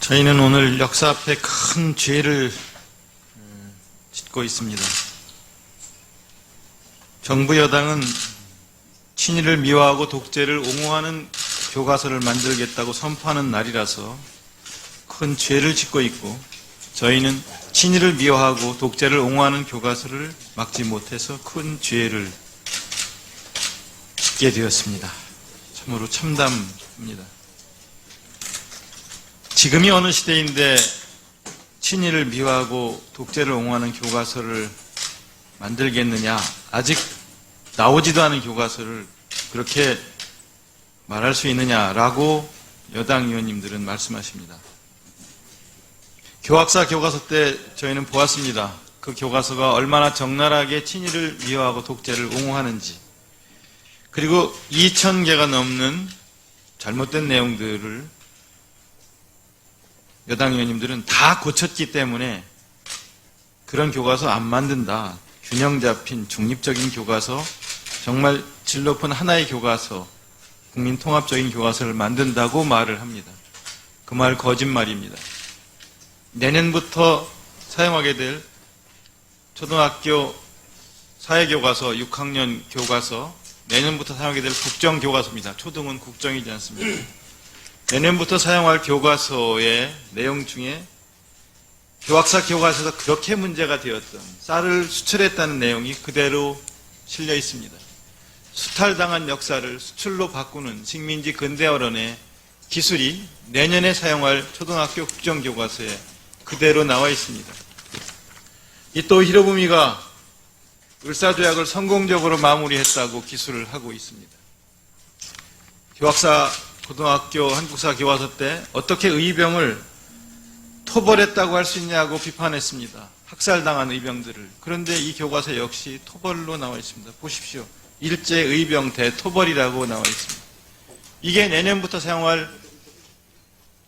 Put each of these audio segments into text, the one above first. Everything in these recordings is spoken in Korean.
저희는 오늘 역사 앞에 큰 죄를 짓고 있습니다. 정부 여당은 친일을 미화하고 독재를 옹호하는 교과서를 만들겠다고 선포하는 날이라서 큰 죄를 짓고 있고, 저희는 친일을 미화하고 독재를 옹호하는 교과서를 막지 못해서 큰 죄를 짓게 되었습니다. 참으로 참담합니다. 지금이 어느 시대인데 친일을 미화하고 독재를 옹호하는 교과서를 만들겠느냐, 아직 나오지도 않은 교과서를 그렇게 말할 수 있느냐라고 여당 의원님들은 말씀하십니다. 교학사 교과서 때 저희는 보았습니다. 그 교과서가 얼마나 적나라하게 친일을 미화하고 독재를 옹호하는지, 그리고 2,000개가 넘는 잘못된 내용들을 여당 의원님들은 다 고쳤기 때문에 그런 교과서 안 만든다, 균형 잡힌 중립적인 교과서, 정말 질 높은 하나의 교과서, 국민 통합적인 교과서를 만든다고 말을 합니다. 그 말 거짓말입니다. 내년부터 사용하게 될 초등학교 사회교과서, 6학년 교과서, 내년부터 사용하게 될 국정교과서입니다. 초등은 국정이지 않습니까? 내년부터 사용할 교과서의 내용 중에 교학사 교과서에서 그렇게 문제가 되었던 쌀을 수출했다는 내용이 그대로 실려 있습니다. 수탈당한 역사를 수출로 바꾸는 식민지 근대 어른의 기술이 내년에 사용할 초등학교 국정교과서에 그대로 나와 있습니다. 또 히로부미가 을사조약을 성공적으로 마무리했다고 기술을 하고 있습니다. 교학사 고등학교 한국사 교과서 때 어떻게 의병을 토벌했다고 할 수 있냐고 비판했습니다. 학살당한 의병들을. 그런데 이 교과서 역시 토벌로 나와 있습니다. 보십시오. 일제 의병 대토벌이라고 나와 있습니다. 이게 내년부터 사용할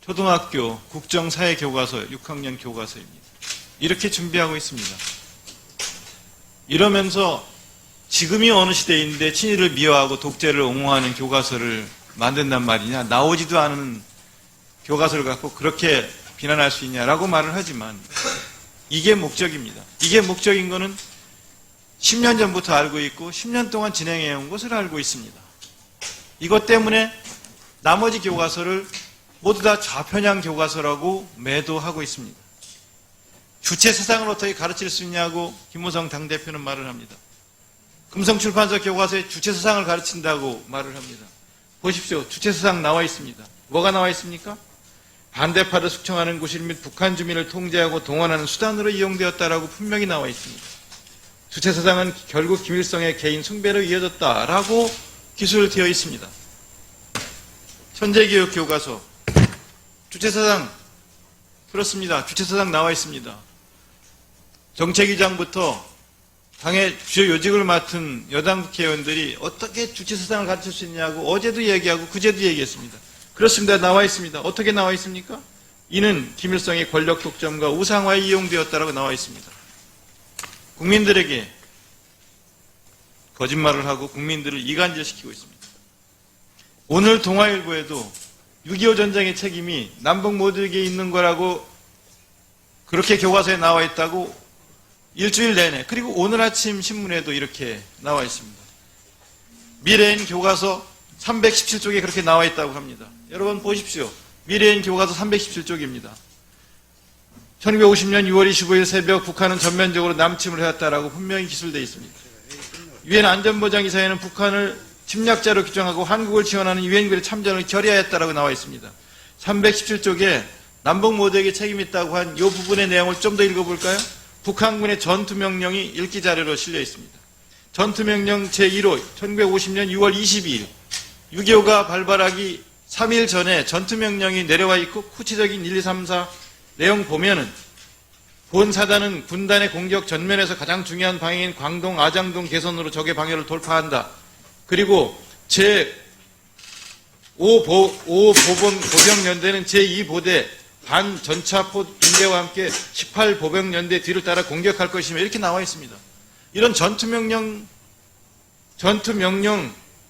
초등학교 국정사회교과서 6학년 교과서입니다. 이렇게 준비하고 있습니다. 이러면서 지금이 어느 시대인데 친일을 미화하고 독재를 옹호하는 교과서를 만든단 말이냐, 나오지도 않은 교과서를 갖고 그렇게 비난할 수 있냐라고 말을 하지만 이게 목적입니다. 이게 목적인 거는 10년 전부터 알고 있고 10년 동안 진행해 온 것을 알고 있습니다. 이것 때문에 나머지 교과서를 모두 다 좌편향 교과서라고 매도하고 있습니다. 주체 사상을 어떻게 가르칠 수 있냐고 김무성 당대표는 말을 합니다. 금성출판서 교과서에 주체 사상을 가르친다고 말을 합니다. 보십시오. 주체 사상 나와 있습니다. 뭐가 나와 있습니까? 반대파를 숙청하는 구실 및 북한 주민을 통제하고 동원하는 수단으로 이용되었다라고 분명히 나와 있습니다. 주체 사상은 결국 김일성의 개인 숭배로 이어졌다라고 기술되어 있습니다. 천재교육 교과서 주체 사상 그렇습니다. 주체 사상 나와 있습니다. 정책위장부터 당의 주요 요직을 맡은 여당 국회의원들이 어떻게 주체 사상을 가르칠 수 있냐고 어제도 얘기하고 그제도 얘기했습니다. 그렇습니다. 나와 있습니다. 어떻게 나와 있습니까? 이는 김일성의 권력 독점과 우상화에 이용되었다라고 나와 있습니다. 국민들에게 거짓말을 하고 국민들을 이간질시키고 있습니다. 오늘 동아일보에도 6.25 전쟁의 책임이 남북 모두에게 있는 거라고 그렇게 교과서에 나와 있다고 일주일 내내, 그리고 오늘 아침 신문에도 이렇게 나와 있습니다. 미래인 교과서 317쪽에 그렇게 나와 있다고 합니다. 여러분 보십시오. 미래인 교과서 317쪽입니다. 1950년 6월 25일 새벽 북한은 전면적으로 남침을 해왔다라고 분명히 기술되어 있습니다. 유엔 안전보장이사회는 북한을 침략자로 규정하고 한국을 지원하는 유엔군의 참전을 결의하였다라고 나와 있습니다. 317쪽에 남북 모두에게 책임이 있다고 한 이 부분의 내용을 좀 더 읽어볼까요? 북한군의 전투명령이 읽기 자료로 실려 있습니다. 전투명령 제1호 1950년 6월 22일 6.25가 발발하기 3일 전에 전투명령이 내려와 있고 구체적인 1, 2, 3, 4 내용 보면은 본 사단은 군단의 공격 전면에서 가장 중요한 방향인 광동, 아장동 개선으로 적의 방해를 돌파한다. 그리고 제5보병연대는 제2보대 반전차포 군대와 함께 18보병연대 뒤를 따라 공격할 것이며 이렇게 나와 있습니다. 이런 전투명령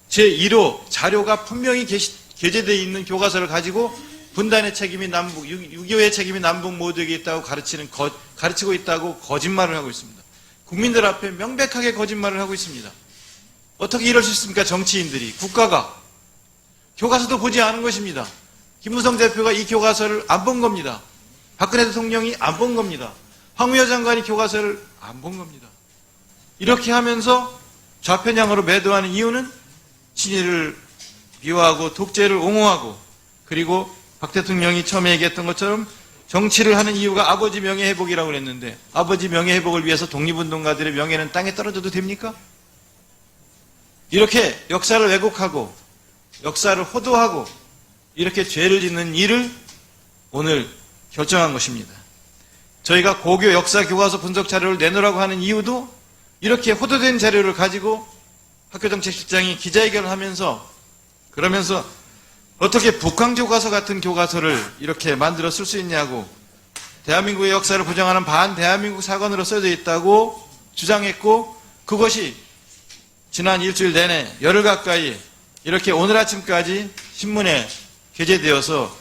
제1호 자료가 분명히 게재되어 있는 교과서를 가지고 분단의 책임이 남북, 6.25의 책임이 남북 모두에게 있다고 가르치고 있다고 거짓말을 하고 있습니다. 국민들 앞에 명백하게 거짓말을 하고 있습니다. 어떻게 이럴 수 있습니까? 정치인들이, 국가가. 교과서도 보지 않은 것입니다. 김무성 대표가 이 교과서를 안 본 겁니다. 박근혜 대통령이 안 본 겁니다. 황우여 장관이 교과서를 안 본 겁니다. 이렇게 하면서 좌편향으로 매도하는 이유는 친일을 미워하고 독재를 옹호하고, 그리고 박 대통령이 처음에 얘기했던 것처럼 정치를 하는 이유가 아버지 명예회복이라고 그랬는데, 아버지 명예회복을 위해서 독립운동가들의 명예는 땅에 떨어져도 됩니까? 이렇게 역사를 왜곡하고 역사를 호도하고 이렇게 죄를 짓는 일을 오늘 결정한 것입니다. 저희가 고교 역사 교과서 분석 자료를 내놓으라고 하는 이유도 이렇게 호도된 자료를 가지고 학교정책실장이 기자회견을 하면서, 그러면서 어떻게 북한 교과서 같은 교과서를 이렇게 만들어 쓸 수 있냐고, 대한민국의 역사를 부정하는 반대한민국 사관으로 써져 있다고 주장했고, 그것이 지난 일주일 내내 열흘 가까이 이렇게 오늘 아침까지 신문에 게재되어서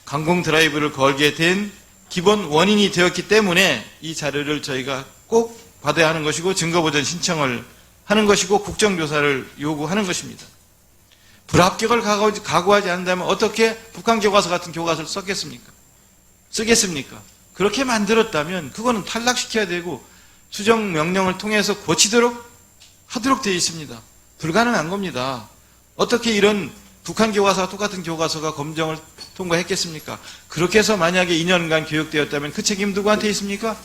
강공 드라이브를 걸게 된 기본 원인이 되었기 때문에 이 자료를 저희가 꼭 받아야 하는 것이고, 증거보전 신청을 하는 것이고, 국정조사를 요구하는 것입니다. 불합격을 각오하지 않는다면 어떻게 북한 교과서 같은 교과서를 쓰겠습니까? 그렇게 만들었다면 그거는 탈락시켜야 되고 수정 명령을 통해서 고치도록 하도록 되어 있습니다. 불가능한 겁니다. 어떻게 이런 북한 교과서와 똑같은 교과서가 검정을 통과했겠습니까? 그렇게 해서 만약에 2년간 교육되었다면 그 책임 누구한테 있습니까?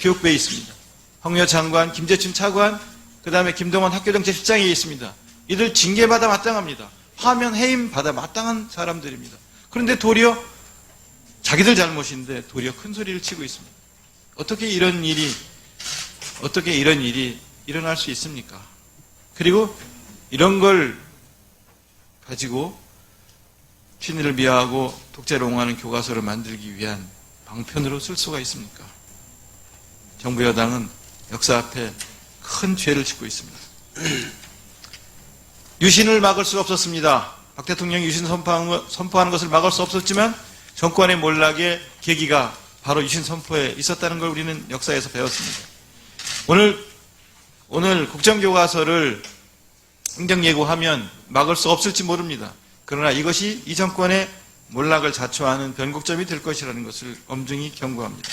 교육부에 있습니다. 황우여 장관, 김재춘 차관, 그 다음에 김동원 학교정책실장에 있습니다. 이들 징계받아 마땅합니다. 파면 해임 받아 마땅한 사람들입니다. 그런데 도리어 자기들 잘못인데 도리어 큰 소리를 치고 있습니다. 어떻게 이런 일이 일어날 수 있습니까? 그리고 이런 걸 가지고 친일을 미화하고 독재를 옹호하는 교과서를 만들기 위한 방편으로 쓸 수가 있습니까? 정부 여당은 역사 앞에 큰 죄를 짓고 있습니다. 유신을 막을 수 없었습니다. 박 대통령이 유신 선포하는 것을 막을 수 없었지만 정권의 몰락의 계기가 바로 유신 선포에 있었다는 걸 우리는 역사에서 배웠습니다. 오늘 국정교과서를 행정예고하면 막을 수 없을지 모릅니다. 그러나 이것이 이 정권의 몰락을 자초하는 변곡점이 될 것이라는 것을 엄중히 경고합니다.